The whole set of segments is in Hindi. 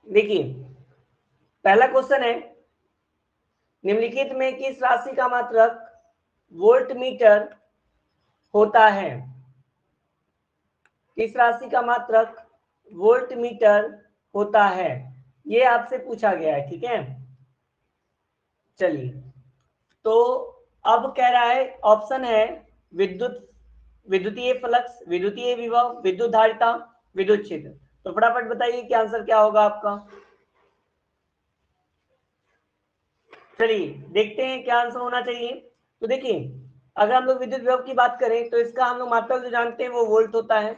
देखिए पहला क्वेश्चन है, निम्नलिखित में किस राशि का मात्रक वोल्ट मीटर होता है? किस राशि का मात्रक वोल्ट मीटर होता है, ये आपसे पूछा गया है। ठीक है, चलिए तो अब कह रहा है, ऑप्शन है विद्युतीय फ्लक्स, विद्युतीय विभव, विद्युत धारिता, विद्युत क्षेत्र। तो फटाफट बताइए कि आंसर क्या होगा आपका। चलिए देखते हैं क्या आंसर होना चाहिए। तो देखिए अगर हम लोग विद्युत विभव की बात करें तो इसका हम लोग मात्रक जो जानते हैं वो वोल्ट होता है।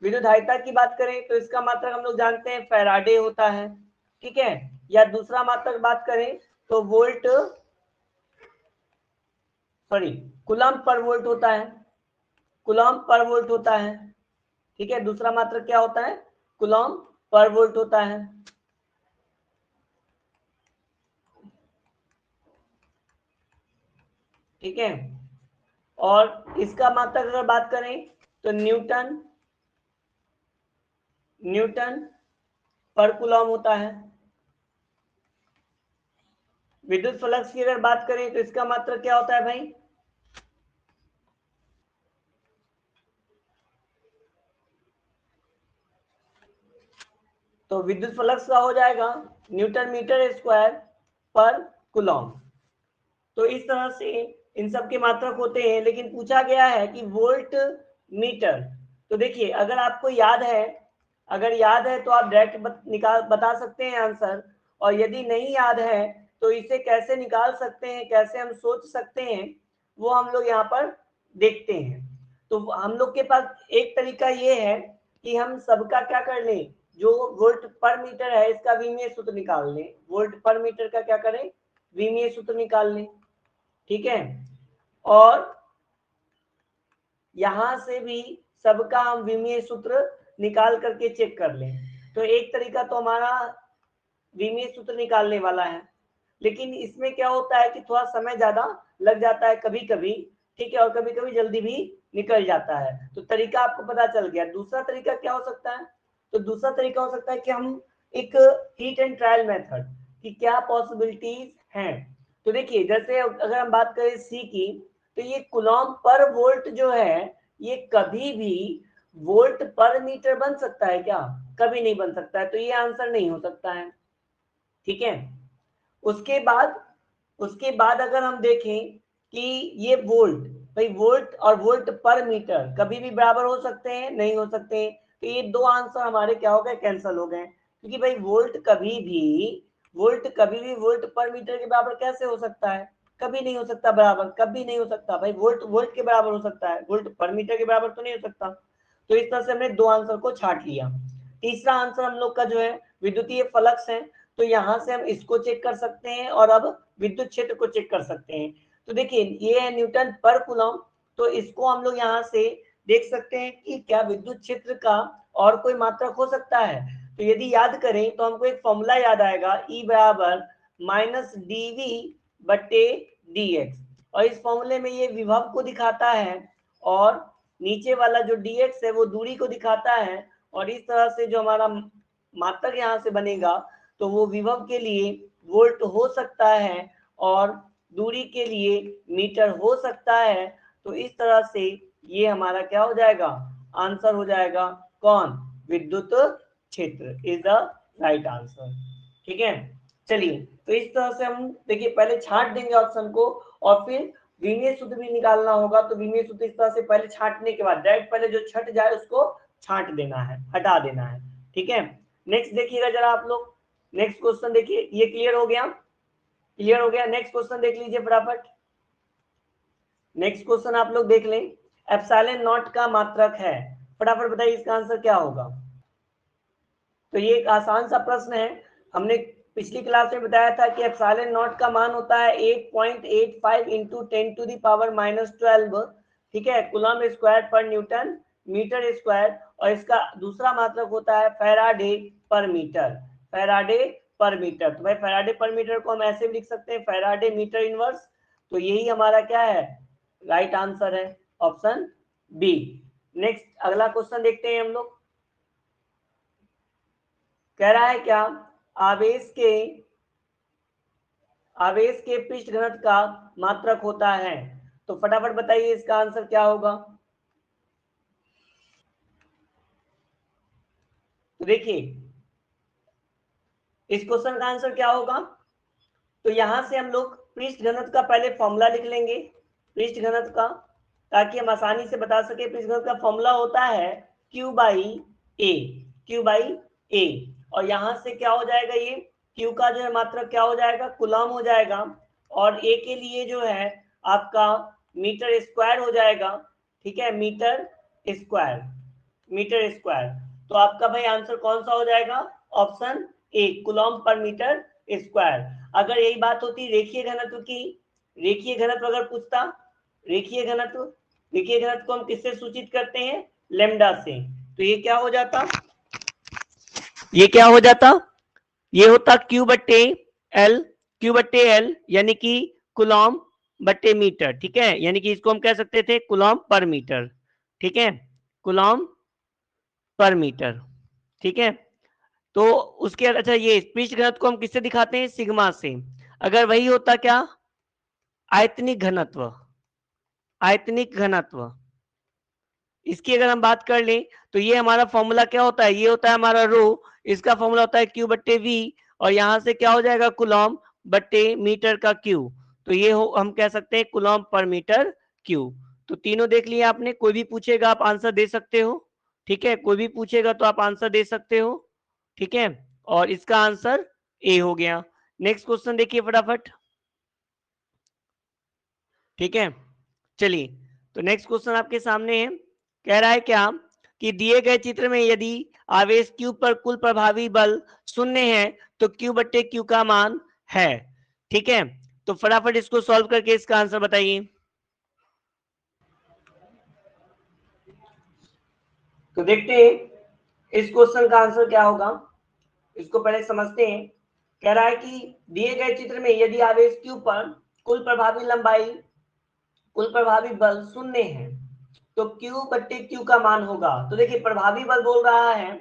विद्युत धारिता की बात करें तो इसका मात्रक हम लोग जानते हैं फैराडे होता है। ठीक है, या दूसरा मात्रक बात करें तो वोल्ट, सॉरी, कूलम्ब पर वोल्ट होता है, कूलम्ब पर वोल्ट होता है। ठीक है, दूसरा मात्रक क्या होता है, कूलम्ब पर वोल्ट होता है। ठीक है, और इसका मात्रक अगर बात करें तो न्यूटन, न्यूटन पर कूलम्ब होता है। विद्युत फ्लक्स की अगर बात करें तो इसका मात्रक क्या होता है भाई, तो विद्युत फ्लक्स का हो जाएगा न्यूटन मीटर स्क्वायर पर कूलम्ब। तो इस तरह से इन सब के मात्रक होते हैं, लेकिन पूछा गया है कि वोल्ट मीटर। तो देखिए अगर आपको याद है, अगर याद है तो आप डायरेक्ट निकाल बता सकते हैं आंसर, और यदि नहीं याद है तो इसे कैसे निकाल सकते हैं, कैसे हम सोच सकते हैं, वो हम लोग यहाँ पर देखते हैं। तो हम लोग के पास एक तरीका ये है कि हम सबका क्या कर लें, जो वोल्ट पर मीटर है इसका विमीय सूत्र निकाल लें, वोल्ट पर मीटर का क्या करें, विमीय सूत्र निकाल लें। ठीक है, और यहां से भी सबका हम विमीय सूत्र निकाल करके चेक कर लें। तो एक तरीका तो हमारा विमीय सूत्र निकालने वाला है, लेकिन इसमें क्या होता है कि थोड़ा समय ज्यादा लग जाता है कभी कभी। ठीक है, और कभी कभी जल्दी भी निकल जाता है। तो तरीका आपको पता चल गया। दूसरा तरीका क्या हो सकता है, तो दूसरा तरीका हो सकता है कि हम एक हीट एंड ट्रायल मेथड की क्या पॉसिबिलिटीज हैं। तो देखिए जैसे अगर हम बात करें सी की, तो ये कूलम्ब पर वोल्ट जो है ये कभी भी वोल्ट पर मीटर बन सकता है क्या, कभी नहीं बन सकता है। तो ये आंसर नहीं हो सकता है। ठीक है, उसके बाद, उसके बाद अगर हम देखें कि ये वोल्ट, भाई वोल्ट और वोल्ट पर मीटर कभी भी बराबर हो सकते हैं, नहीं हो सकते हैं। तो ये दो आंसर हमारे क्या हो गए, कैंसिल हो गए, क्योंकि भाई वोल्ट कभी भी, वोल्ट कभी भी वोल्ट पर मीटर के बराबर कैसे हो सकता है, कभी नहीं हो सकता बराबर, कभी नहीं हो सकता भाई। वोल्ट वोल्ट के बराबर हो सकता है, वोल्ट पर मीटर के बराबर तो नहीं हो सकता। तो इस तरह से हमने दो आंसर को छांट लिया। तीसरा आंसर हम लोग का जो है विद्युतीय फ्लक्स है। तो यहां से हम इसको चेक कर सकते हैं और अब विद्युत क्षेत्र को चेक कर सकते हैं। तो देखिए ये है न्यूटन पर कूलम्ब, तो इसको हम लोग यहाँ से देख सकते हैं कि क्या विद्युत क्षेत्र का और कोई मात्रक हो सकता है। तो यदि याद करें तो हमको एक फॉर्मूला याद आएगा, E बराबर माइनस dV बटे dx, और इस फॉर्मूले में ये विभव को दिखाता है और नीचे वाला जो dx है वो दूरी को दिखाता है। और इस तरह से जो हमारा मात्रक यहाँ से बनेगा तो वो विभव के लिए वोल्ट हो सकता है और दूरी के लिए मीटर हो सकता है। तो इस तरह से ये हमारा क्या हो जाएगा, आंसर हो जाएगा कौन, विद्युत क्षेत्र इज द राइट आंसर। ठीक है, चलिए तो इस तरह से हम देखिए पहले छांट देंगे ऑप्शन को और फिर विमीय सूत्र भी निकालना होगा। तो विमीय सूत्र इस तरह से पहले छांटने के बाद डायरेक्ट पहले जो छट जाए उसको छांट देना है, हटा देना है। ठीक है, नेक्स्ट देखिएगा जरा आप लोग, नेक्स्ट क्वेश्चन देखिए, ये क्लियर हो गया, क्लियर हो गया। नेक्स्ट क्वेश्चन देख लीजिए फटाफट, नेक्स्ट क्वेश्चन आप लोग देख लें। एप्सिलॉन नॉट का मात्रक है, फटाफट बताइए इसका आंसर क्या होगा। तो ये एक आसान सा प्रश्न है, हमने पिछली क्लास में बताया था कि एप्सिलॉन नॉट का मान होता है 8.85 इंटू 10 टू द पावर -12, ठीक है, कूलम्ब स्क्वायर पर न्यूटन मीटर स्क्वायर, और इसका दूसरा मात्रक होता है फैराडे पर मीटर, फैराडे पर मीटर। तो भाई फैराडे पर मीटर को हम ऐसे भी लिख सकते हैं, फैराडे मीटर इनवर्स। तो यही हमारा क्या है, राइट आंसर है, ऑप्शन बी। नेक्स्ट अगला क्वेश्चन देखते हैं हम लोग, कह रहा है क्या, आवेश के पृष्ठ घनत्व का मात्रक होता है। तो फटाफट बताइए इसका आंसर क्या होगा। तो देखिए इस क्वेश्चन का आंसर क्या होगा। तो यहां से हम लोग पृष्ठ घनत्व का पहले फॉर्मूला लिख लेंगे, पृष्ठ घनत्व का, ताकि हम आसानी से बता सके। पृष्ठ घनत्व का फॉर्मूला होता है Q by A, Q by A. और यहां से क्या हो जाएगा, ये Q का जो है मात्रक क्या हो जाएगा, कूलम हो जाएगा। और ए के लिए जो है आपका मीटर स्क्वायर हो जाएगा। ठीक है, मीटर स्क्वायर, मीटर स्क्वायर। तो आपका भाई आंसर कौन सा हो जाएगा, ऑप्शन ए, कूलम पर मीटर स्क्वायर। अगर यही बात होती रेखीय घनत्व की, रेखीय घनत्व अगर पूछता, रेखीय घनत्व, रेखीय घनत्व को हम किससे सूचित करते हैं, लेमडा से। तो ये क्या हो जाता, ये क्या हो जाता, ये होता Q बट्टे एल, Q बट्टे एल यानी कि कूलम बट्टे मीटर। ठीक है, यानी कि इसको हम कह सकते थे कूलम पर मीटर। ठीक है, कूलम पर मीटर। ठीक है, तो उसके अच्छा ये पृष्ठ घनत्व को हम किससे दिखाते हैं, सिग्मा से। अगर वही होता क्या, आयतनिक घनत्व, आयतनिक घनत्व, इसकी अगर हम बात कर लें तो ये हमारा फॉर्मूला क्या होता है, ये होता है हमारा रो, इसका फॉर्मूला होता है Q बट्टे V। और यहां से क्या हो जाएगा, कूलम बट्टे मीटर का Q। तो ये हो, हम कह सकते हैं कूलम पर मीटर Q। तो तीनों देख लिया आपने, कोई भी पूछेगा आप आंसर दे सकते हो। ठीक है, कोई भी पूछेगा तो आप आंसर दे सकते हो। ठीक है, और इसका आंसर ए हो गया। नेक्स्ट क्वेश्चन देखिए फटाफट। ठीक है, चलिए, तो नेक्स्ट क्वेश्चन आपके सामने है। कह रहा है क्या कि दिए गए चित्र में यदि आवेश Q पर कुल प्रभावी बल शून्य है तो Q बट्टे Q का मान है। ठीक है, तो फटाफट इसको सॉल्व करके इसका आंसर बताइए। तो देखते हैं इस क्वेश्चन का आंसर क्या होगा, इसको पहले समझते हैं। कह रहा है कि दिए गए चित्र में यदि आवेश Q पर कुल प्रभावी लंबाई, कुल प्रभावी बल शून्य है तो Q बट्टे Q का मान होगा। तो देखिए प्रभावी बल बोल रहा है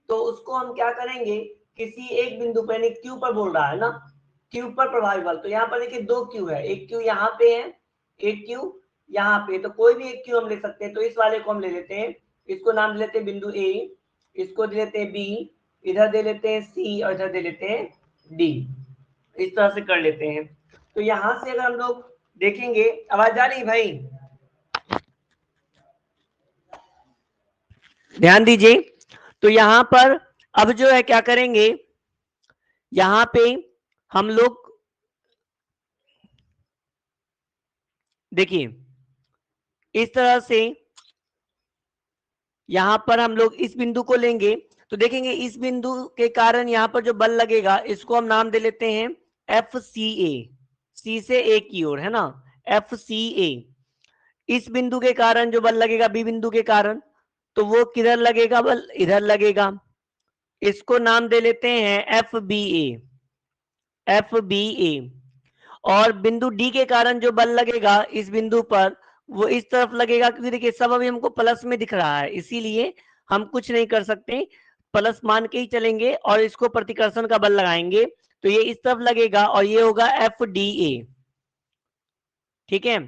तो उसको हम क्या करेंगे, किसी एक बिंदु पर, यानी Q पर बोल रहा है ना, Q पर प्रभावी बल। तो यहाँ पर देखिए दो Q है, एक Q यहाँ पे है, एक Q यहाँ पे। तो कोई भी एक Q हम ले सकते हैं। तो इस वाले को हम ले लेते हैं, इसको नाम दे लेते हैं बिंदु A, इसको दे लेते हैं B, इधर दे लेते हैं C और इधर दे लेते हैं D। इस तरह से कर लेते हैं। तो यहां से अगर हम लोग देखेंगे, आवाज आ रही भाई, ध्यान दीजिए। तो यहां पर अब जो है क्या करेंगे, यहां पे हम लोग देखिए इस तरह से यहां पर हम लोग इस बिंदु को लेंगे तो देखेंगे इस बिंदु के कारण यहां पर जो बल लगेगा इसको हम नाम दे लेते हैं एफ सी ए, सी से ए की ओर है ना, एफ सी ए। इस बिंदु के कारण जो बल लगेगा बी बिंदु के कारण, तो वो किधर लगेगा, बल इधर लगेगा। इसको नाम दे लेते हैं एफ बी ए, एफ बी ए। और बिंदु डी के कारण जो बल लगेगा इस बिंदु पर वो इस तरफ लगेगा, क्योंकि देखिए सब अभी हमको प्लस में दिख रहा है, इसीलिए हम कुछ नहीं कर सकते, प्लस मान के ही चलेंगे और इसको प्रतिकर्षण का बल लगाएंगे। तो ये इस तरफ लगेगा और ये होगा एफ डी ए। ठीक है,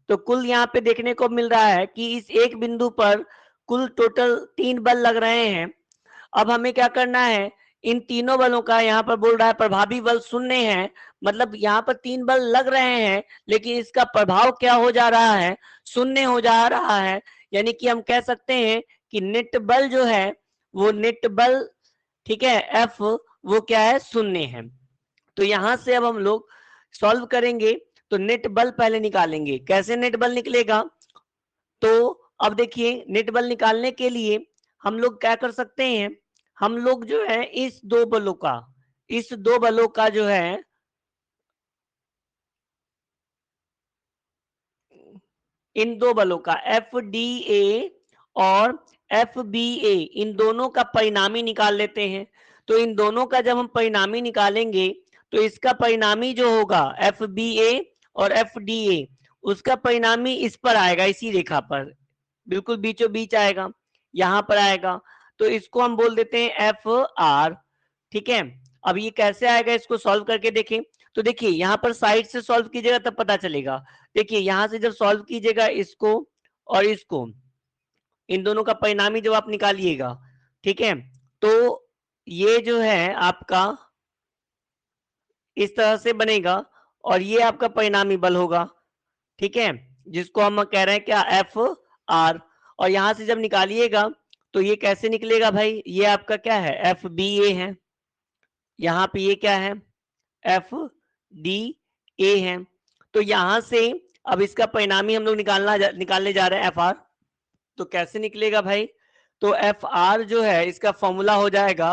तो कुल यहाँ पे देखने को मिल रहा है कि इस एक बिंदु पर कुल टोटल 3 बल लग रहे हैं। अब हमें क्या करना है, इन तीनों बलों का, यहाँ पर बोल रहा है प्रभावी बल शून्य है, मतलब यहाँ पर 3 बल लग रहे हैं लेकिन इसका प्रभाव क्या हो जा रहा है, शून्य हो जा रहा है। यानी कि हम कह सकते हैं कि नेट बल जो है वो नेट बल, ठीक है, एफ, वो क्या है, शून्य है। तो यहां से अब हम लोग सॉल्व करेंगे तो नेट बल पहले निकालेंगे। कैसे नेट बल निकलेगा, तो अब देखिए नेट बल निकालने के लिए हम लोग क्या कर सकते हैं, हम लोग जो है इस दो बलों का, इस दो बलों का जो है, इन दो बलों का एफ डी ए और एफ बी ए, इन दोनों का परिणामी निकाल लेते हैं। तो इन दोनों का जब हम परिणामी निकालेंगे तो इसका परिणामी जो होगा एफ बी ए और एफ डी ए, उसका परिणामी इस पर आएगा, इसी रेखा पर बिल्कुल बीचों बीच आएगा, यहां पर आएगा। तो इसको हम बोल देते हैं एफ आर। ठीक है, अब ये कैसे आएगा, इसको सॉल्व करके देखें। तो देखिए यहाँ पर साइड से सॉल्व कीजिएगा तब पता चलेगा। देखिए यहाँ से जब सॉल्व कीजिएगा इसको और इसको, इन दोनों का परिणामी जब आप निकालिएगा, ठीक है, तो ये जो है आपका इस तरह से बनेगा और ये आपका परिणामी बल होगा, ठीक है, जिसको हम कह रहे हैं क्या, एफ आर। और यहां से जब निकालिएगा तो ये कैसे निकलेगा भाई, ये आपका क्या है, एफ बी ए है, यहाँ पे ये क्या है, एफ डी ए है। तो यहां से अब इसका परिणामी हम लोग निकालने जा रहे हैं एफ आर। तो कैसे निकलेगा भाई, तो एफ आर जो है इसका फॉर्मूला हो जाएगा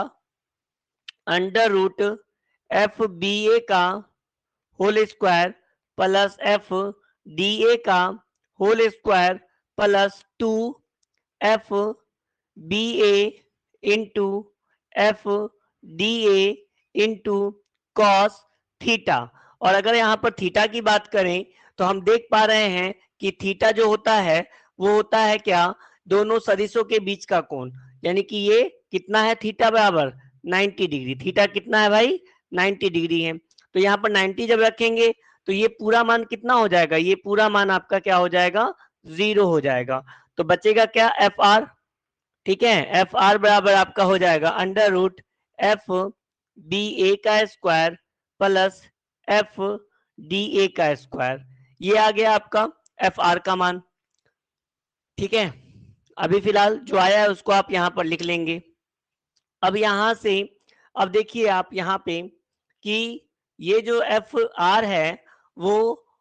under root F B A का whole square plus F D A का whole square plus 2 F B A into F D A into cos theta. और अगर यहाँ पर थीटा की बात करें तो हम देख पा रहे हैं कि थीटा जो होता है वो होता है क्या, दोनों सदिशों के बीच का कोण, यानी कि ये कितना है, थीटा बराबर 90 डिग्री। थीटा कितना है भाई, 90 डिग्री है। तो यहाँ पर 90 जब रखेंगे तो ये पूरा मान कितना हो जाएगा, ये पूरा मान आपका क्या हो जाएगा, 0 हो जाएगा। तो बचेगा क्या, एफ आर, ठीक है, एफ आर बराबर आपका हो जाएगा under root F B A का square plus F D A का स्क्वायर। ये आ गया आपका एफ आर का मान, ठीक है। अभी फिलहाल जो आया है उसको आप यहाँ पर लिख लेंगे। अब यहाँ से अब देखिए आप यहाँ पे कि ये जो एफ आर है वो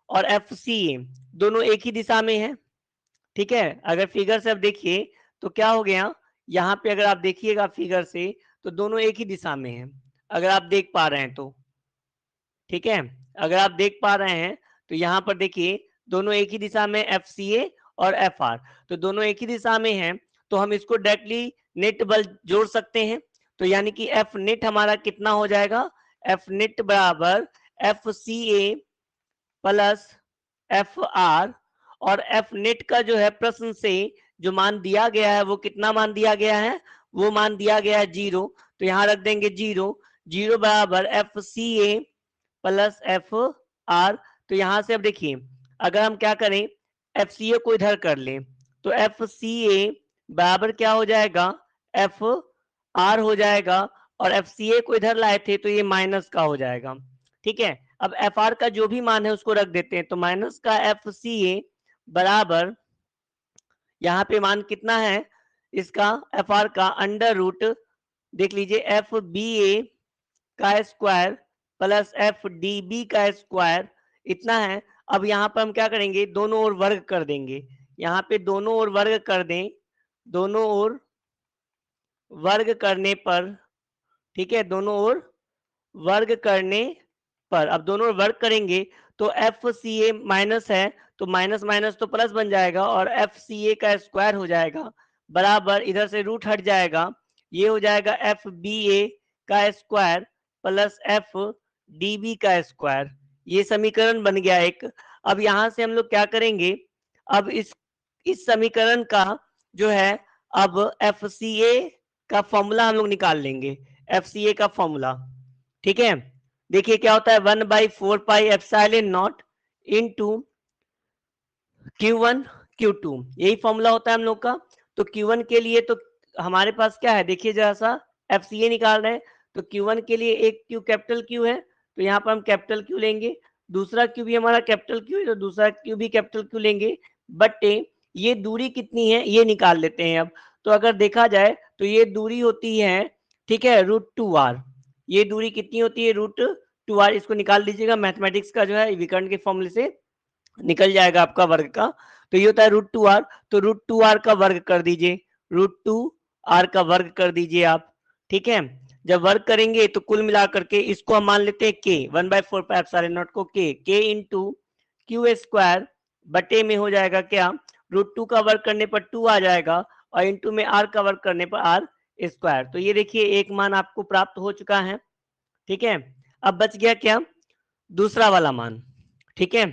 और एफ सी दोनों एक ही दिशा में है, ठीक है। अगर फिगर से अब देखिए तो क्या हो गया, यहाँ पे अगर आप देखिएगा फिगर से तो दोनों एक ही दिशा में है, अगर आप देख पा रहे हैं तो, ठीक है। अगर आप देख पा रहे हैं तो यहाँ पर देखिए दोनों एक ही दिशा में एफ सी ए और एफ आर, तो दोनों एक ही दिशा में हैं, तो हम इसको डायरेक्टली नेट बल जोड़ सकते हैं। तो यानी कि एफ नेट हमारा कितना हो जाएगा, एफ नेट बराबर एफ सी ए प्लस एफ आर। और एफ नेट का जो है प्रश्न से जो मान दिया गया है वो कितना मान दिया गया है, वो मान दिया गया है 0। तो यहाँ रख देंगे 0, 0 बराबर एफ सी ए प्लस एफ आर। तो यहां से अब देखिए अगर हम क्या करें, एफ सी ए को इधर कर लें तो एफ सी ए बराबर क्या हो जाएगा, एफ आर हो जाएगा, और एफ सी ए को इधर लाए थे तो ये माइनस का हो जाएगा, ठीक है। अब एफ आर का जो भी मान है उसको रख देते हैं, तो माइनस का एफ सी ए बराबर यहाँ पे मान कितना है इसका, एफ आर का अंडर रूट, देख लीजिए एफ बी ए का square plus F D B का स्क्वायर, इतना है। अब यहाँ पर हम क्या करेंगे, दोनों ओर वर्ग कर देंगे, यहाँ पे दोनों ओर वर्ग कर दें, दोनों ओर वर्ग करने पर, ठीक है, दोनों ओर वर्ग करने पर, अब दोनों ओर वर्ग करेंगे तो एफ सी ए माइनस है तो माइनस माइनस तो प्लस बन जाएगा और एफ सी ए का स्क्वायर हो जाएगा बराबर, इधर से रूट हट जाएगा, ये हो जाएगा एफ बी ए का square plus F D B का स्क्वायर। ये समीकरण बन गया एक। अब यहां से हम लोग क्या करेंगे, अब इस समीकरण का जो है अब एफ सी ए का फॉर्मूला हम लोग निकाल लेंगे, एफ सी ए का फॉर्मूला, ठीक है। देखिए क्या होता है, 1/4 pi epsilon not into Q1 Q2, यही फॉर्मूला होता है हम लोग का। तो Q1 के लिए तो हमारे पास क्या है, देखिए जरा सा FCA निकाल रहे हैं, तो Q1 के लिए एक Q कैपिटल Q है, तो यहाँ पर हम कैपिटल Q लेंगे, दूसरा Q भी हमारा कैपिटल Q है तो दूसरा Q भी कैपिटल Q लेंगे, बट ये दूरी कितनी है ये निकाल लेते हैं अब। तो अगर देखा जाए तो ये दूरी होती है, ठीक है, √2r। ये दूरी कितनी होती है, √2r। इसको निकाल लीजिएगा, मैथमेटिक्स का जो है विकर्ण के फॉर्मूले से निकल जाएगा आपका वर्ग का। तो ये होता है √2r, तो √2r का वर्ग कर दीजिए, √2r का वर्ग कर दीजिए आप, ठीक है। जब वर्ग करेंगे तो कुल मिला करके इसको हम मान लेते हैं k, 1/4 पाई एप्सिलॉन नॉट को k इंटू क्यू स्क्वायर बटे में हो जाएगा क्या, √2 का वर्ग करने पर 2 आ जाएगा और इंटू में r का वर्ग करने पर r स्क्वायर। तो ये देखिए एक मान आपको प्राप्त हो चुका है, ठीक है। अब बच गया क्या, दूसरा वाला मान, ठीक है।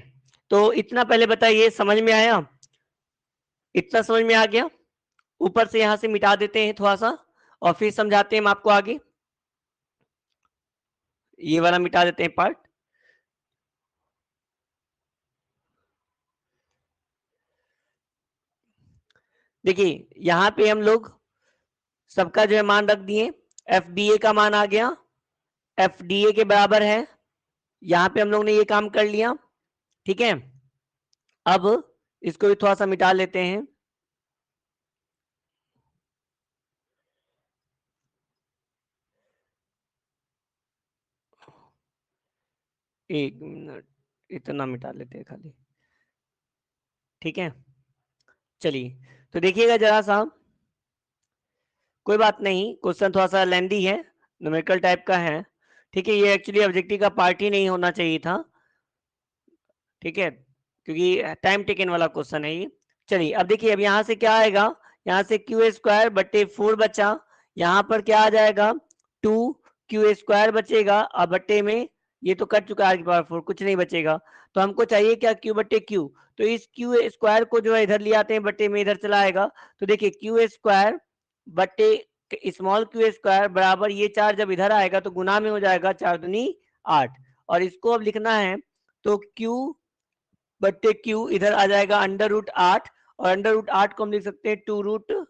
तो इतना पहले बताइए, समझ में आया, इतना समझ में आ गया। ऊपर से यहां से मिटा देते हैं थोड़ा सा और फिर समझाते हैं हम आपको आगे। ये वाला मिटा देते हैं पार्ट। देखिए यहां पे हम लोग सबका जो है मान रख दिए, एफ बी ए का मान आ गया, एफ डी ए के बराबर है। यहां पे हम लोग ने ये काम कर लिया, ठीक है। अब इसको भी थोड़ा सा मिटा लेते हैं। एक मिनट, इतना मिटा लेते हैं खाली, ठीक है। चलिए तो देखिएगा जरा सा, कोई बात नहीं, क्वेश्चन थोड़ा सा लेंदी है, न्यूमेरिकल टाइप का है, ठीक है। ये एक्चुअली ऑब्जेक्टिव का पार्ट ही नहीं होना चाहिए था, ठीक है, क्योंकि टाइम टेकन वाला क्वेश्चन है ये। चलिए अब देखिए, अब यहाँ से क्या आएगा, यहाँ से क्यू स्क्वायर बटे 4 बचा, यहाँ पर क्या आ जाएगा 2 क्यू स्क्वायर बचेगा, और बटे में ये तो कट चुका है r की पावर 4, कुछ नहीं बचेगा। तो हमको चाहिए क्या, क्यू बटे क्यू, तो इस क्यू स्क्वायर को जो है इधर ले आते हैं, बटे में इधर चला आएगा। तो देखिए क्यू स्क्वायर बटे स्मॉल क्यू स्क्वायर बराबर, ये 4 जब इधर आएगा तो गुना में हो जाएगा, 4 दूनी 8, और इसको अब लिखना है तो क्यू बटे क्यू इधर आ जाएगा √8, और √8 को हम लिख सकते हैं 2√2,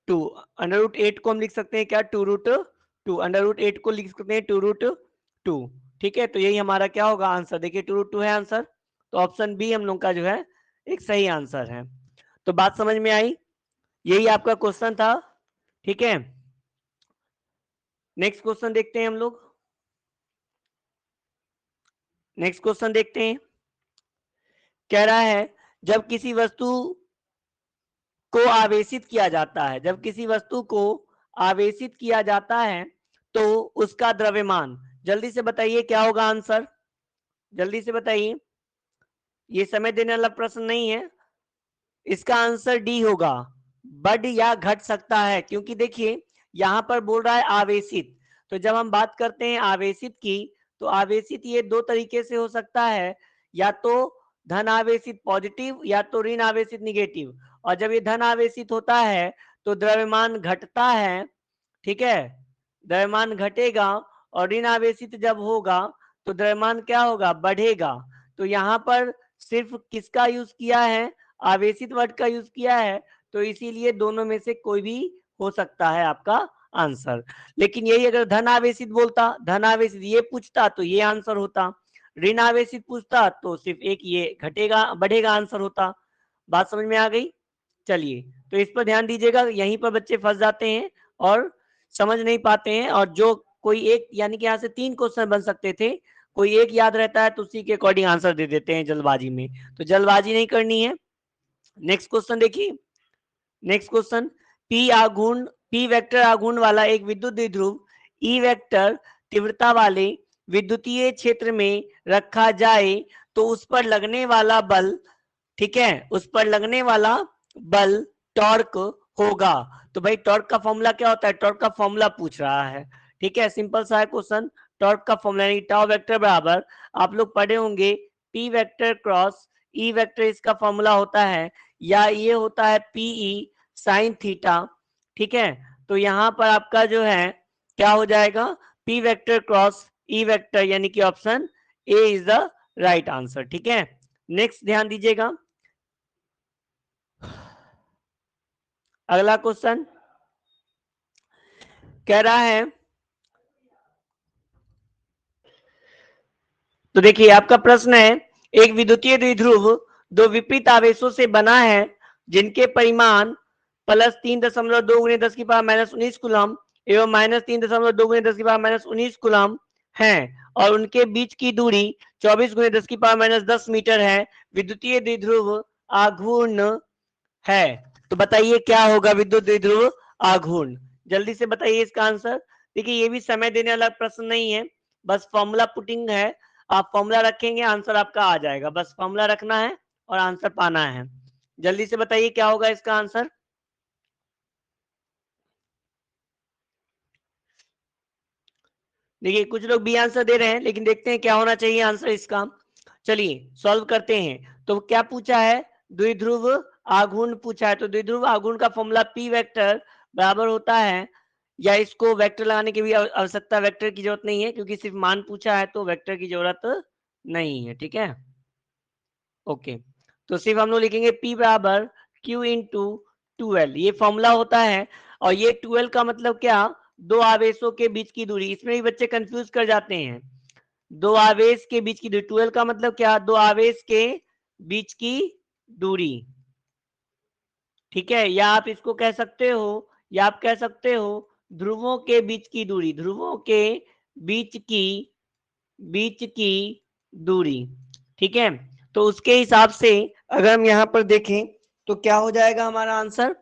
√8 को हम लिख सकते हैं क्या, 2√2, √8 को लिख सकते हैं 2√2, ठीक है। तो यही हमारा क्या होगा आंसर, देखिए 2√2 है आंसर, तो ऑप्शन बी हम लोग का जो है एक सही आंसर है। तो बात समझ में आई, यही आपका क्वेश्चन था, ठीक है। नेक्स्ट क्वेश्चन देखते हैं हम लोग, नेक्स्ट क्वेश्चन देखते हैं। कह रहा है जब किसी वस्तु को आवेशित किया जाता है, जब किसी वस्तु को आवेशित किया जाता है तो उसका द्रव्यमान, जल्दी से बताइए क्या होगा आंसर, जल्दी से बताइए, ये समय देने वाला प्रश्न नहीं है, इसका आंसर डी होगा, बढ़ या घट सकता है। क्योंकि देखिए यहां पर बोल रहा है आवेशित, तो जब हम बात करते हैं आवेशित की, तो आवेशित ये दो तरीके से हो सकता है, या तो धन आवेशित पॉजिटिव, या तो ऋण आवेशित निगेटिव। और जब ये धन आवेशित होता है तो द्रव्यमान घटता है, ठीक है, द्रव्यमान घटेगा, और ऋण आवेशित जब होगा तो द्रव्यमान क्या होगा, बढ़ेगा। तो यहाँ पर सिर्फ किसका यूज किया है, आवेशित वर्ड का यूज किया है, तो इसीलिए दोनों में से कोई भी हो सकता है आपका आंसर। लेकिन यही अगर धन आवेशित बोलता, धन आवेशित ये पूछता तो ये आंसर होता, ऋण आवेशित पूछता तो सिर्फ एक ये घटेगा बढ़ेगा आंसर होता। बात समझ में आ गई। चलिए तो इस पर ध्यान दीजिएगा, यहीं पर बच्चे फंस जाते हैं और समझ नहीं पाते हैं, और जो कोई एक, यानी कि यहाँ से 3 क्वेश्चन बन सकते थे, कोई एक याद रहता है तो उसी के अकॉर्डिंग आंसर दे देते हैं जल्दबाजी में, तो जल्दबाजी नहीं करनी है। नेक्स्ट क्वेश्चन देखिए, नेक्स्ट क्वेश्चन, पी वेक्टर आघूर्ण वाला एक विद्युत द्विध्रुव ई वेक्टर तीव्रता वाले विद्युतीय क्षेत्र में रखा जाए तो उस पर लगने वाला बल, ठीक है, उस पर लगने वाला बल टॉर्क होगा। तो भाई टॉर्क का फॉर्मूला क्या होता है, टॉर्क का फॉर्मूला पूछ रहा है, ठीक है, सिंपल सा है क्वेश्चन। टॉर्क का फॉर्मूला यानी टाउ वेक्टर बराबर, आप लोग पढ़े होंगे P vector cross E vector, इसका फॉर्मूला होता है, या ये होता है पीई साइन थीटा, ठीक है। तो यहाँ पर आपका जो है क्या हो जाएगा, P vector cross E vector, यानी कि option A is the right answer, ठीक है। नेक्स्ट ध्यान दीजिएगा, अगला क्वेश्चन कह रहा है, तो देखिए आपका प्रश्न है, एक विद्युतीय द्विध्रुव दो विपरीत आवेशों से बना है जिनके परिमाण +3.2 × 10⁻⁻19 कूलम एवं -3.2 × 10⁻⁻19 कूलम है, और उनके बीच की दूरी 24 × 10⁻10 मीटर है, विद्युतीय द्विध्रुव आघूर्ण है। तो बताइए क्या होगा विद्युत द्विध्रुव आघूर्ण, जल्दी से बताइए इसका आंसर। देखिए ये भी समय देने वाला प्रश्न नहीं है, बस फॉर्मूला पुटिंग है, आप फॉर्मूला रखेंगे आंसर आपका आ जाएगा, बस फॉर्मूला रखना है और आंसर पाना है। जल्दी से बताइए क्या होगा इसका आंसर। देखिए कुछ लोग बी आंसर दे रहे हैं, लेकिन देखते हैं क्या होना चाहिए आंसर इसका। चलिए सॉल्व करते हैं। तो क्या पूछा है, द्विध्रुव आघूर्ण पूछा है, तो द्विध्रुव आघूर्ण का फॉर्मूला पी वेक्टर बराबर होता है या इसको वेक्टर लगाने की भी आवश्यकता, वेक्टर की जरूरत नहीं है क्योंकि सिर्फ मान पूछा है तो वेक्टर की जरूरत नहीं है। ठीक है, ओके। तो सिर्फ हम लोग लिखेंगे P बराबर Q इंटू 2L, ये फॉर्मूला होता है। और ये 2L का मतलब क्या, दो आवेशों के बीच की दूरी। इसमें भी बच्चे कंफ्यूज कर जाते हैं, दो आवेश के बीच की दूरी। 2L का मतलब क्या, दो आवेश के बीच की दूरी। ठीक है, या आप इसको कह सकते हो, या आप कह सकते हो ध्रुवों के बीच की दूरी, ध्रुवों के बीच की दूरी। ठीक है, तो उसके हिसाब से अगर हम यहाँ पर देखें तो क्या हो जाएगा हमारा आंसर।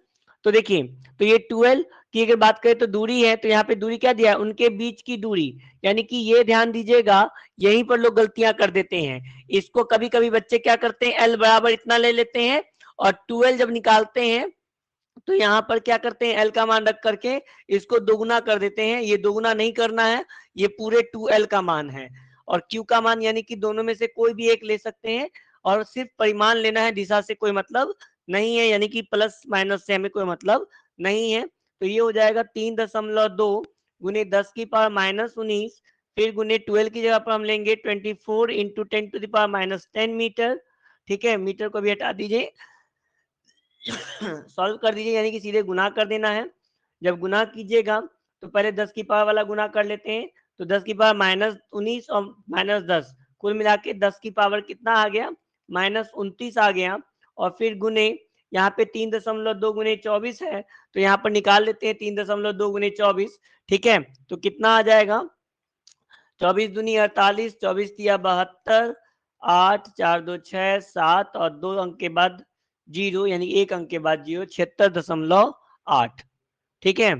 तो देखिए, तो ये 12 की अगर बात करें तो दूरी है, तो यहाँ पे दूरी क्या दिया है, उनके बीच की दूरी। यानी कि ये ध्यान दीजिएगा, यहीं पर लोग गलतियां कर देते हैं। इसको कभी कभी बच्चे क्या करते हैं, एल बराबर इतना ले लेते हैं, और 12 जब निकालते हैं तो यहाँ पर क्या करते हैं, एल का मान रख करके इसको दोगुना कर देते हैं। ये दोगुना नहीं करना है, ये पूरे 2L का मान है। और Q का मान यानी कि दोनों में से कोई भी एक ले सकते हैं, और सिर्फ परिमाण लेना है, दिशा से कोई मतलब नहीं है, यानी कि प्लस माइनस से हमें कोई मतलब नहीं है। तो ये हो जाएगा 3.2 गुने 10 की पावर माइनस 19, फिर गुने 12 की जगह पर हम लेंगे 24 into 10 to the power minus 10 metre. ठीक है, मीटर को भी हटा दीजिए, सॉल्व कर दीजिए, यानी कि सीधे गुना कर देना है। जब गुना कीजिएगा तो पहले 10 की पावर वाला गुना कर लेते हैं, तो 10 की पावर माइनस 19 और माइनस 10, कुल मिला के 10 की पावर कितना आ गया, माइनस 29 आ गया। और फिर गुने, यहाँ पे 3.2 गुने 24 है, तो यहाँ पर निकाल लेते हैं 3.2 गुने 24। ठीक है, तो कितना आ जाएगा, 24 दूनी 48, 24 तिया 72, 8 4 2 6 7 और 2 अंक के बाद 0, यानी 1 अंक के बाद 0, 76.8। ठीक है,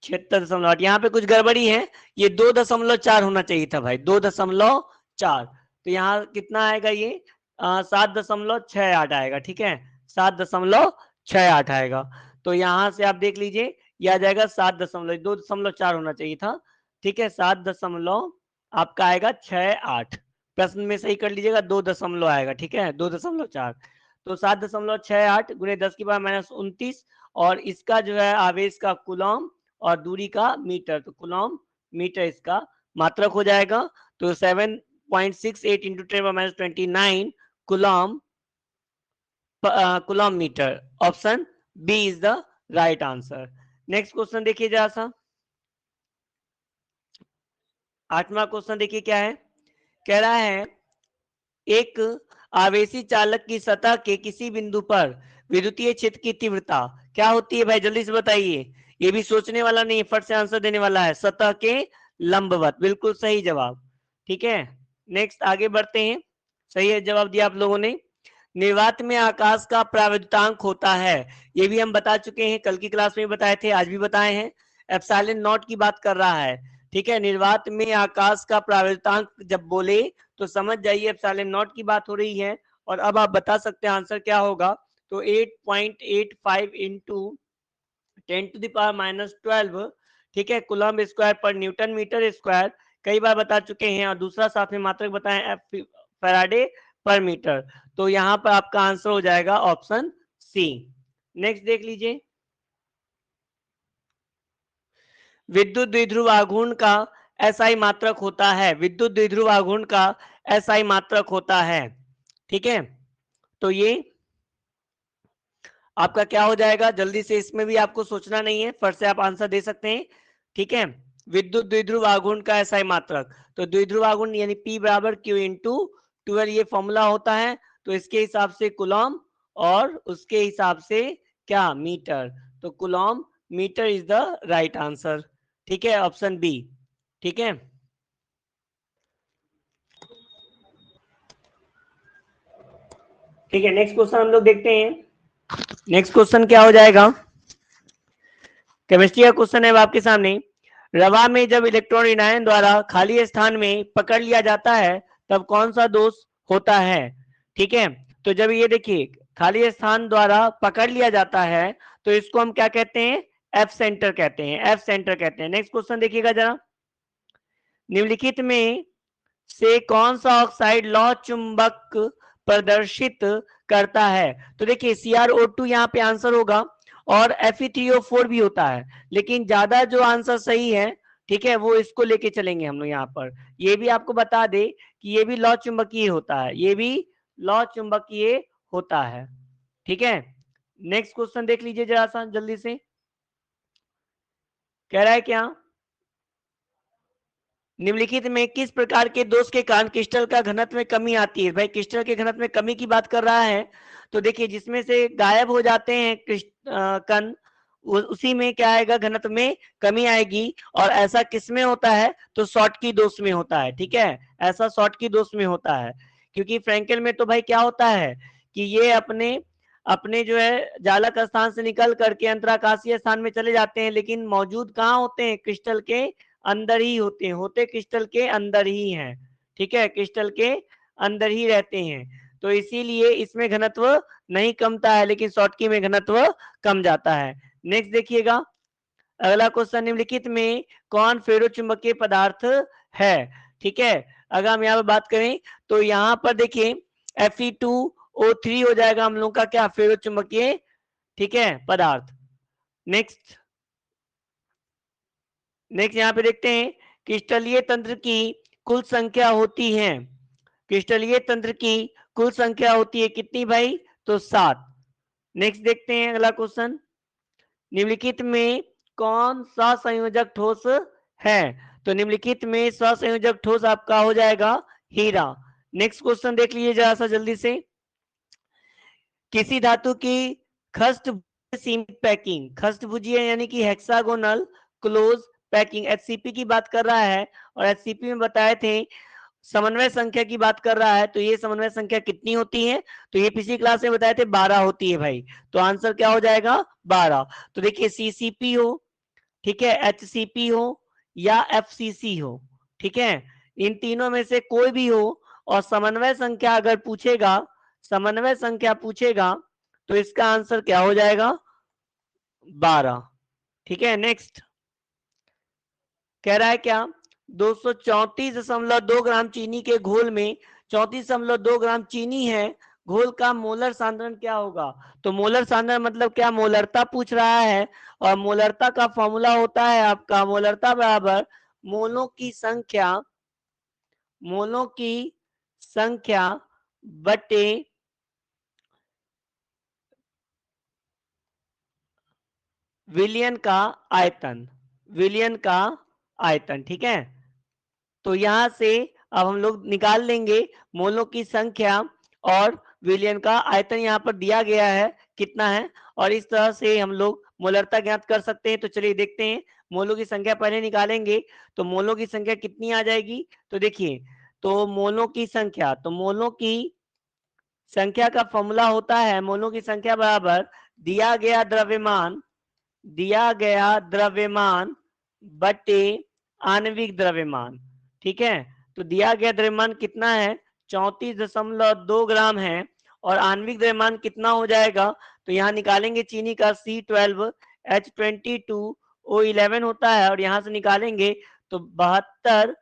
76.8। यहाँ पे कुछ गड़बड़ी है, ये 2.4 होना चाहिए था भाई, 2.4। तो यहाँ कितना आएगा, ये 7.68 आएगा। ठीक है, 7.68 आएगा। तो यहाँ से आप देख लीजिए, यह आ जाएगा 2.4 होना चाहिए था। ठीक है, 7 आपका आएगा 68, प्रश्न में सही कर लीजिएगा, 2 दशमलव आएगा। ठीक है, 2.4। तो 7.68 गुने 10 की पावर माइनस 29, और इसका जो है आवेश का कूलम और दूरी का मीटर, तो कूलम मीटर इसका मात्रक हो जाएगा। तो 7.68 into 10⁻29 coulomb coulomb metre, option B is the right answer. Next question देखिए जरा सा, 8वां क्वेश्चन देखिए क्या है, कह रहा है एक आवेशी चालक की सतह के किसी बिंदु पर विद्युतीय क्षेत्र की तीव्रता क्या होती है भाई, जल्दी से बताइए। ये भी सोचने वाला नहीं, फट से आंसर देने वाला है, सतह के लंबवत, बिल्कुल सही जवाब। ठीक है, नेक्स्ट आगे बढ़ते हैं, सही है जवाब दिया आप लोगों ने। निर्वात में आकाश का प्राविद्युतांक होता है, ये भी हम बता चुके हैं, कल की क्लास में बताए थे, आज भी बताए हैं। एप्सिलॉन नॉट की बात कर रहा है। ठीक है, निर्वात में आकाश का प्राविद्युतांक जब बोले तो समझ जाइए एप्सिलॉन नॉट की बात हो रही है। और अब आप बता सकते हैं आंसर क्या होगा। तो 8.85 इंटू 10⁻⁻12, ठीक है, कूलम स्क्वायर पर न्यूटन मीटर स्क्वायर, कई बार बता चुके हैं। और दूसरा साथ में मात्रक बताएं फैराडे पर मीटर। तो यहाँ पर आपका आंसर हो जाएगा ऑप्शन सी। नेक्स्ट देख लीजिए, विद्युत द्विध्रुव आघूर्ण का एसआई मात्रक होता है, विद्युत द्विध्रुव आघूर्ण का एसआई मात्रक होता है। ठीक है, तो ये आपका क्या हो जाएगा, जल्दी से, इसमें भी आपको सोचना नहीं है, फट से आप आंसर दे सकते हैं। ठीक है, विद्युत द्विध्रुव आघूर्ण का एसआई मात्रक, तो द्विध्रुव आघूर्ण यानी P बराबर Q इंटू 12, ये फॉर्मूला होता है। तो इसके हिसाब से कूलम, और उसके हिसाब से क्या, मीटर। तो coulomb metre is the right answer. ठीक है, ऑप्शन बी। ठीक है, ठीक है, नेक्स्ट क्वेश्चन हम लोग देखते हैं। नेक्स्ट क्वेश्चन क्या हो जाएगा, केमिस्ट्री का क्वेश्चन है आपके सामने। रवा में जब इलेक्ट्रॉन ऋणायन द्वारा खाली स्थान में पकड़ लिया जाता है तब कौन सा दोष होता है। ठीक है, तो जब ये देखिए खाली स्थान द्वारा पकड़ लिया जाता है तो इसको हम क्या कहते हैं, एफ सेंटर कहते हैं, एफ सेंटर कहते हैं। नेक्स्ट क्वेश्चन देखिएगा जरा, निम्नलिखित में से कौन सा ऑक्साइड लौह चुंबक प्रदर्शित करता है। तो देखिए CrO2 यहाँ पे आंसर होगा, और Fe3O4 भी होता है, लेकिन ज्यादा जो आंसर सही है, ठीक है, वो इसको लेके चलेंगे हम लोग यहाँ पर। ये भी आपको बता दे कि ये भी लौ चुंबकीय होता है, ये भी लौ चुंबकीय होता है, ठीक है। नेक्स्ट क्वेश्चन देख लीजिए जरा सा जल्दी से। कह रहा है क्या, निम्नलिखित में किस प्रकार के दोष के कारण क्रिस्टल का घनत्व में कमी आती है? भाई क्रिस्टल के घनत्व में कमी की बात कर रहा है, तो देखिए जिसमें से गायब हो जाते हैं कण, उसी में क्या आएगा, घनत्व में कमी आएगी। और ऐसा किस में होता है, तो शॉर्टकी दोष में होता है, ठीक है, ऐसा शॉर्टकी दोष में होता है। क्योंकि फ्रैंकल में तो भाई क्या होता है कि ये अपने अपने जो है जालक स्थान से निकल करके अंतराकाशीय स्थान में चले जाते हैं, लेकिन मौजूद कहाँ होते हैं, क्रिस्टल के अंदर ही होते हैं, होते क्रिस्टल के अंदर ही हैं, ठीक है, क्रिस्टल के अंदर ही रहते हैं। तो इसीलिए इसमें घनत्व नहीं कमता है, लेकिन शॉर्टकी में घनत्व कम जाता है। नेक्स्ट देखिएगा अगला क्वेश्चन, निम्नलिखित में कौन फेरोचुंबकीय पदार्थ है? ठीक है, अगर हम यहाँ पर बात करें तो यहाँ पर देखिए Fe2O3 हो जाएगा हम लोग का क्या, फेरोचुंबकीय, ठीक है, पदार्थ। नेक्स्ट नेक्स्ट यहाँ पे देखते हैं क्रिस्टलीय तंत्र की कुल संख्या होती है, क्रिस्टलीय तंत्र की कुल संख्या होती है कितनी भाई, तो 7। नेक्स्ट देखते हैं अगला क्वेश्चन, निम्नलिखित में कौन सा संयोजक ठोस है? तो निम्नलिखित में स्वसंयोजक ठोस आपका हो जाएगा हीरा। नेक्स्ट क्वेश्चन देख लीजिए जरा सा जल्दी से, किसी धातु की खष्ट सीमित पैकिंग, खष्ट भुजीय यानी कि हेक्सागोनल क्लोज पैकिंग, एचसीपी की बात कर रहा है। और एचसीपी में बताए थे समन्वय संख्या की बात कर रहा है, तो ये समन्वय संख्या कितनी होती है, तो ये पिछली क्लास में बताए थे 12 होती है भाई। तो आंसर क्या हो जाएगा, 12। तो देखिए सीसीपी हो, ठीक है, एचसीपी हो या एफसीसी हो, ठीक है, इन तीनों में से कोई भी हो और समन्वय संख्या अगर पूछेगा, समन्वय संख्या पूछेगा, तो इसका आंसर क्या हो जाएगा, 12, ठीक है। नेक्स्ट कह रहा है क्या, 234.2 ग्राम चीनी के घोल में 34.2 ग्राम चीनी है, घोल का मोलर सांद्रण क्या होगा? तो मोलर सांद्रण मतलब क्या, मोलरता पूछ रहा है। और मोलरता का फॉर्मूला होता है आपका, मोलरता बराबर मोलों की संख्या, मोलों की संख्या बटे विलयन का आयतन, विलयन का आयतन, ठीक है। तो यहां से अब हम लोग निकाल लेंगे मोलों की संख्या और विलयन का आयतन, यहाँ पर दिया गया है कितना है, और इस तरह से हम लोग मोलरता ज्ञात कर सकते हैं। तो चलिए देखते हैं, मोलों की संख्या पहले निकालेंगे, तो मोलों की संख्या कितनी आ जाएगी, तो देखिए, तो मोलों की संख्या, तो मोलों की संख्या का फॉर्मूला होता है, मोलों की संख्या बराबर दिया गया द्रव्यमान, दिया गया द्रव्यमान बटे आणविक द्रव्यमान, ठीक है। तो दिया गया द्रव्यमान कितना है, 34.2 ग्राम है, और आणविक द्रव्यमान कितना हो जाएगा, तो यहाँ निकालेंगे चीनी का C12H22O11 होता है, और यहां से निकालेंगे तो 72,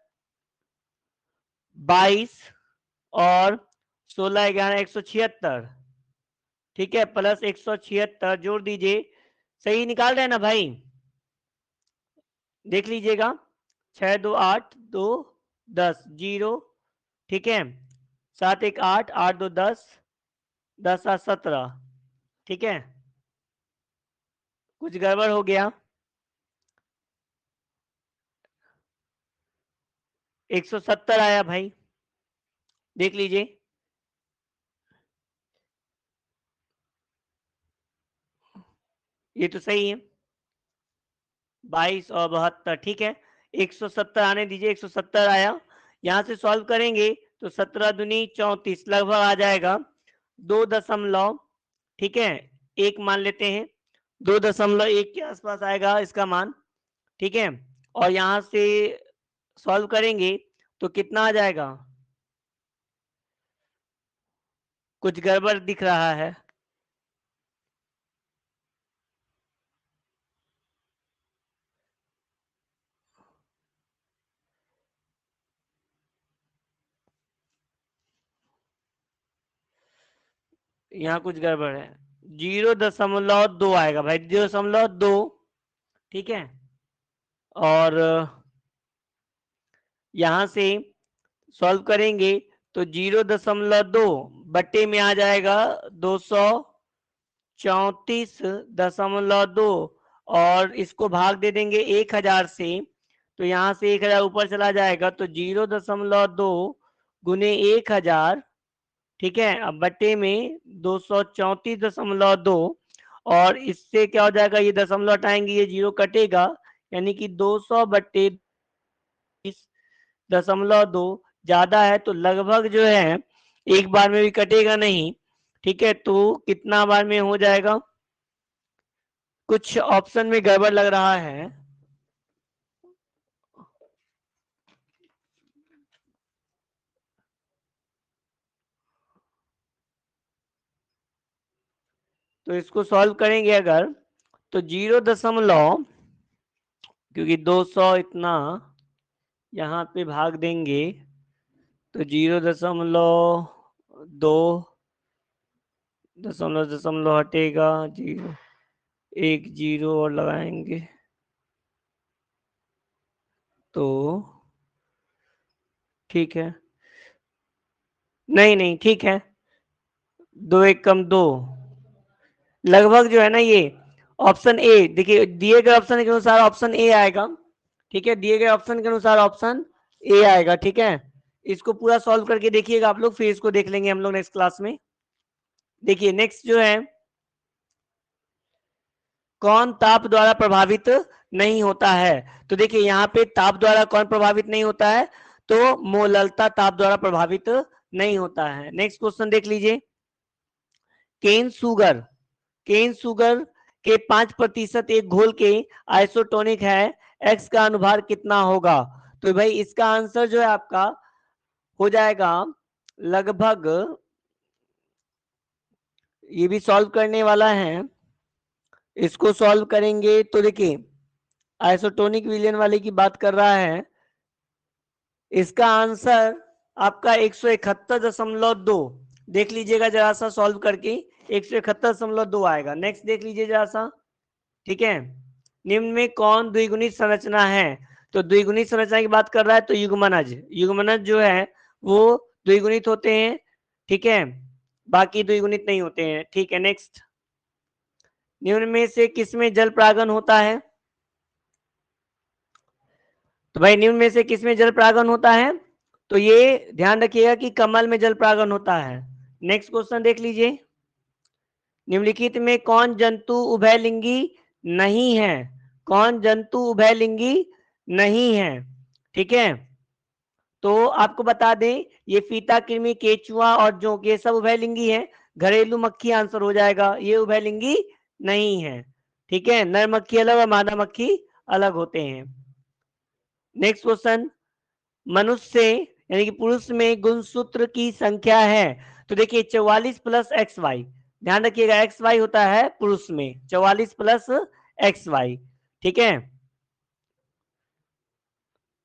22 और 16, 11, 176, ठीक है, प्लस 176 जोड़ दीजिए, सही निकाल रहे हैं ना भाई, देख लीजिएगा, 6, 2, 8, 2, 10, 0, ठीक है, 7, 1, 8, 8, 2, 10, 10, 7, 17, ठीक है, कुछ गड़बड़ हो गया, 170 आया भाई, देख लीजिए, ये तो सही है, 22 और 72, ठीक है, 170 आने दीजिए, 170 आया, यहां से सॉल्व करेंगे तो 17 दूनी 34 लगभग आ जाएगा, 2 दशमलव, ठीक है, एक मान लेते हैं, 2.1 के आसपास आएगा इसका मान, ठीक है। और यहां से सॉल्व करेंगे तो कितना आ जाएगा, कुछ गड़बड़ दिख रहा है, यहाँ कुछ गड़बड़ है, 0.2 आएगा भाई, 0.2, ठीक है। और यहां से सॉल्व करेंगे तो 0.2 बट्टे में आ जाएगा 234.2, और इसको भाग दे देंगे 1000 से, तो यहाँ से 1000 ऊपर चला जाएगा, तो 0.2 गुने 1000, ठीक है। अब बट्टे में 234.2, और इससे क्या हो जाएगा, ये दशमलव हटाएंगे, ये 0 कटेगा, यानी कि 200 बट्टे 0.2 ज्यादा है, तो लगभग जो है एक बार में भी कटेगा नहीं, ठीक है। तो कितना बार में हो जाएगा, कुछ ऑप्शन में गड़बड़ लग रहा है। तो इसको सॉल्व करेंगे अगर, तो 0, क्योंकि 200 इतना यहाँ पे भाग देंगे, तो 0.2 दशमलव हटेगा, 0, 1 0 और लगाएंगे, तो ठीक है, नहीं नहीं ठीक है, 2 1 कम 2, लगभग जो है ना ये ऑप्शन ए, देखिए दिए गए ऑप्शन के अनुसार ऑप्शन ए आएगा, ठीक है, दिए गए ऑप्शन के अनुसार ऑप्शन ए आएगा, ठीक है। इसको पूरा सॉल्व करके देखिएगा आप लोग, फिर इसको देख लेंगे हम लोग नेक्स्ट क्लास में। देखिए नेक्स्ट जो है, कौन ताप द्वारा प्रभावित नहीं होता है, तो देखिए यहाँ पे ताप द्वारा कौन प्रभावित नहीं होता है, तो मोललता ताप द्वारा प्रभावित नहीं होता है। नेक्स्ट क्वेश्चन देख लीजिए, केन शुगर, केन शुगर के 5% एक घोल के आइसोटोनिक है, एक्स का अनुभार कितना होगा, तो भाई इसका आंसर जो है आपका हो जाएगा लगभग, ये भी सॉल्व करने वाला है, इसको सॉल्व करेंगे तो देखिए आइसोटोनिक विलयन वाले की बात कर रहा है, इसका आंसर आपका 171.2, देख लीजिएगा जरा सा सॉल्व करके, 171.2 आएगा। नेक्स्ट देख लीजिए जरा सा, ठीक है। निम्न में कौन द्विगुणित संरचना है, तो द्विगुणित संरचना की बात कर रहा है, तो युग्मनज, युग्मनज जो है वो द्विगुणित होते हैं, ठीक है, बाकी द्विगुणित नहीं होते हैं, ठीक है। नेक्स्ट, निम्न में से किसमें जल परागन होता है, तो भाई निम्न में से किसमें जल परागन होता है, तो ये ध्यान रखिएगा कि कमल में जल परागन होता है। नेक्स्ट क्वेश्चन देख लीजिए, निम्नलिखित में कौन जंतु उभयलिंगी नहीं है, कौन जंतु उभयलिंगी नहीं है, ठीक है। तो आपको बता दें, ये फीता, कृमि, केचुआ और जोंक ये सब उभयलिंगी है, घरेलू मक्खी आंसर हो जाएगा, ये उभयलिंगी नहीं है, ठीक है। नर मक्खी अलग और मादा मक्खी अलग होते हैं। नेक्स्ट क्वेश्चन, मनुष्य यानी कि पुरुष में गुणसूत्र की संख्या है, तो देखिए 44 प्लस एक्स वाई, ध्यान रखिएगा एक्स वाई होता है पुरुष में, 44 प्लस एक्स वाई, ठीक है,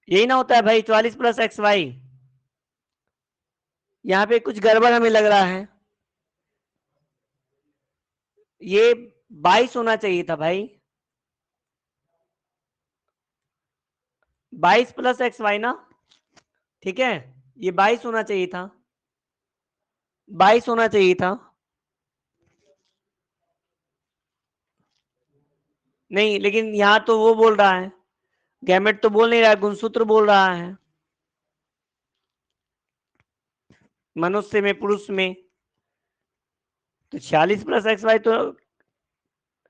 यही ना होता है भाई 44 प्लस एक्स वाई, यहाँ पे कुछ गड़बड़ हमें लग रहा है, ये 22 होना चाहिए था भाई, 22 प्लस एक्स वाई ना, ठीक है, ये 22 होना चाहिए था, 22 होना चाहिए था, नहीं लेकिन यहाँ तो वो बोल रहा है, गैमेट तो बोल नहीं रहा है, गुणसूत्र बोल रहा है, मनुष्य में, पुरुष में, तो 46 प्लस एक्स वाई, तो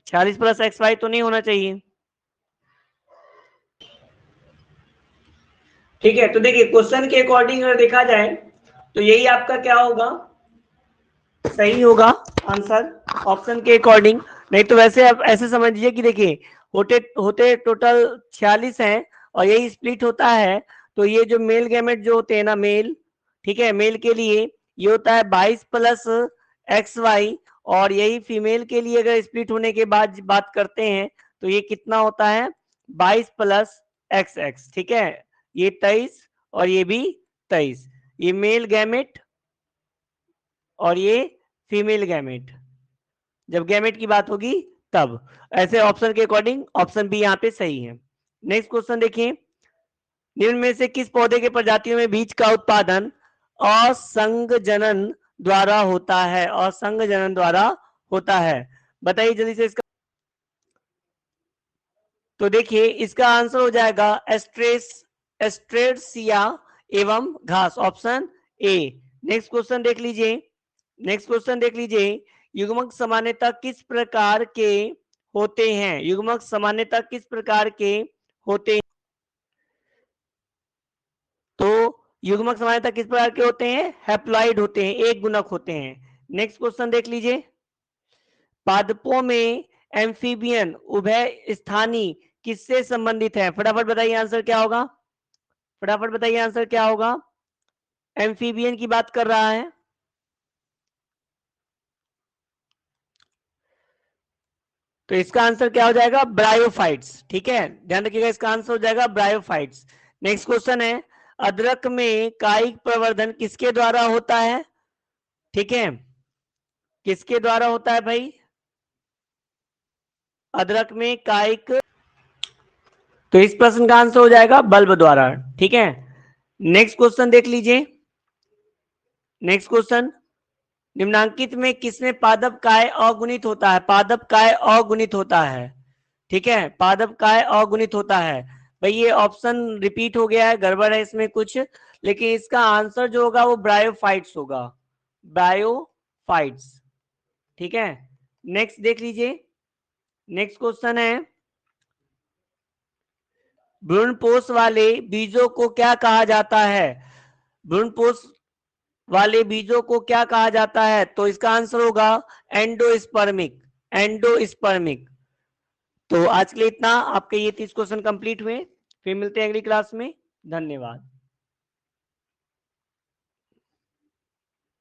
46 प्लस एक्स वाई तो नहीं होना चाहिए, ठीक है। तो देखिए क्वेश्चन के अकॉर्डिंग अगर देखा जाए तो यही आपका क्या होगा, सही होगा आंसर ऑप्शन के अकॉर्डिंग। नहीं तो वैसे आप ऐसे समझ लीजिए कि देखिए होते होते टोटल 46 हैं, और यही स्प्लिट होता है, तो ये जो मेल गैमेट जो होते हैं ना मेल, ठीक है, मेल के लिए ये होता है 22 प्लस एक्स वाई, और यही फीमेल के लिए अगर स्प्लिट होने के बाद बात करते हैं तो ये कितना होता है 22 प्लस एक्स एक्स, ठीक है, ये 23 और ये भी 23, ये मेल गैमेट और ये फीमेल गैमेट, जब गैमेट की बात होगी तब। ऐसे ऑप्शन के अकॉर्डिंग ऑप्शन बी यहाँ पे सही है। नेक्स्ट क्वेश्चन देखिए, निम्न में से किस पौधे के प्रजातियों में बीज का उत्पादन असंगजनन द्वारा होता है? असंगजनन द्वारा होता है, बताइए जल्दी से इसका। तो देखिए इसका आंसर हो जाएगा एस्ट्रेसिया एवं घास, ऑप्शन ए। नेक्स्ट क्वेश्चन देख लीजिए, नेक्स्ट क्वेश्चन देख लीजिए, युग्मक सामान्यतः किस प्रकार के होते हैं? युग्मक सामान्यतः किस प्रकार के होते हैं? तो युग्मक सामान्यतः किस प्रकार के होते हैं? हैप्लॉइड होते हैं, एक गुणक होते हैं। नेक्स्ट क्वेश्चन देख लीजिए, पादपों में एम्फीबियन उभय स्थानी किससे संबंधित है? फटाफट बताइए आंसर क्या होगा, फटाफट बताइए आंसर क्या होगा। एम्फीबियन की बात कर रहा है। तो इसका आंसर क्या हो जाएगा? ब्रायोफाइट्स। ठीक है, ध्यान रखिएगा, इसका आंसर हो जाएगा ब्रायोफाइट्स। नेक्स्ट क्वेश्चन है, अदरक में कायिक प्रवर्धन किसके द्वारा होता है? ठीक है, किसके द्वारा होता है भाई? अदरक में कायिक, तो इस प्रश्न का आंसर हो जाएगा बल्ब द्वारा। ठीक है, नेक्स्ट क्वेश्चन देख लीजिए, नेक्स्ट क्वेश्चन, निम्नांकित में किसमें पादप काय अगुणित होता है? पादप काय अगुणित होता है। ठीक है, पादप काय अगुणित होता है। भाई ये ऑप्शन रिपीट हो गया है, गड़बड़ है इसमें कुछ, लेकिन इसका आंसर जो होगा वो ब्रायोफाइट्स होगा, ब्रायोफाइट्स। ठीक है, नेक्स्ट देख लीजिए, नेक्स्ट क्वेश्चन है, भ्रूणपोष वाले बीजों को क्या कहा जाता है? भ्रूणपोष वाले बीजों को क्या कहा जाता है? तो इसका आंसर होगा एंडोस्पर्मिक, एंडोस्पर्मिक। तो आज के लिए इतना, आपके ये 30 क्वेश्चन कंप्लीट हुए, फिर मिलते हैं अगली क्लास में। धन्यवाद।